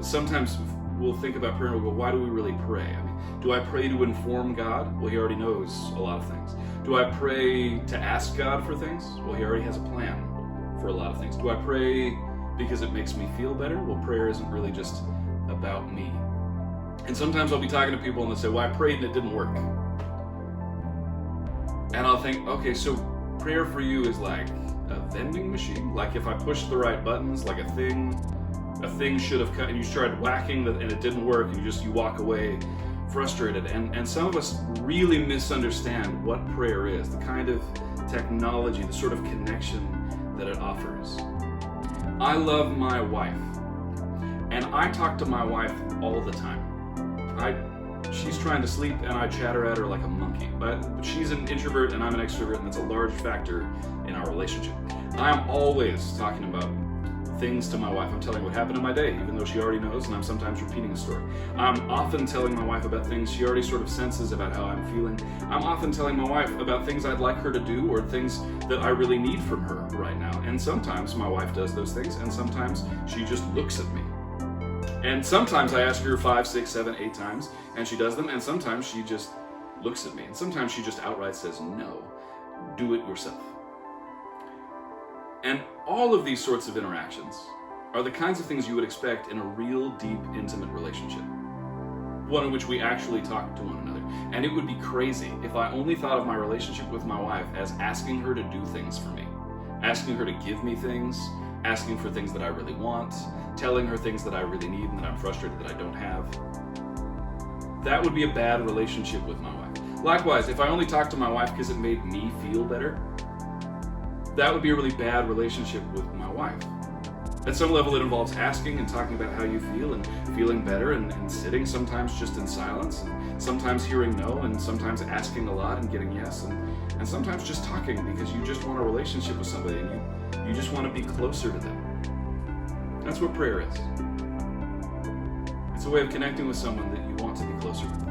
Sometimes we'll think about prayer and we'll go, why do we really pray? I mean, do I pray to inform God? Well, he already knows a lot of things. Do I pray to ask God for things? Well, he already has a plan for a lot of things. Do I pray because it makes me feel better? Well, prayer isn't really just about me. And sometimes I'll be talking to people and they'll say, well, I prayed and it didn't work. And I'll think, okay, so prayer for you is like a vending machine? Like if I push the right buttons, like a thing should have cut, and you tried whacking and it didn't work, and you walk away frustrated. And some of us really misunderstand what prayer is, the kind of technology, the sort of connection that it offers. I love my wife, and I talk to my wife all the time. She's trying to sleep and I chatter at her like a monkey, but she's an introvert and I'm an extrovert, and that's a large factor in our relationship. I'm always talking about things to my wife. I'm telling her what happened in my day, even though she already knows, and I'm sometimes repeating a story. I'm often telling my wife about things she already sort of senses about how I'm feeling. I'm often telling my wife about things I'd like her to do or things that I really need from her right now. And sometimes my wife does those things, and sometimes she just looks at me. And sometimes I ask her 5, 6, 7, 8 times, and she does them, and sometimes she just looks at me, and sometimes she just outright says, no, do it yourself. And all of these sorts of interactions are the kinds of things you would expect in a real, deep, intimate relationship. One in which we actually talk to one another. And it would be crazy if I only thought of my relationship with my wife as asking her to do things for me. Asking her to give me things, asking for things that I really want, telling her things that I really need and that I'm frustrated that I don't have. That would be a bad relationship with my wife. Likewise, if I only talked to my wife because it made me feel better, that would be a really bad relationship with my wife. At some level, it involves asking and talking about how you feel and feeling better and sitting sometimes just in silence, and sometimes hearing no, and sometimes asking a lot and getting yes, and sometimes just talking because you just want a relationship with somebody and you just want to be closer to them. That's what prayer is. It's a way of connecting with someone that you want to be closer with.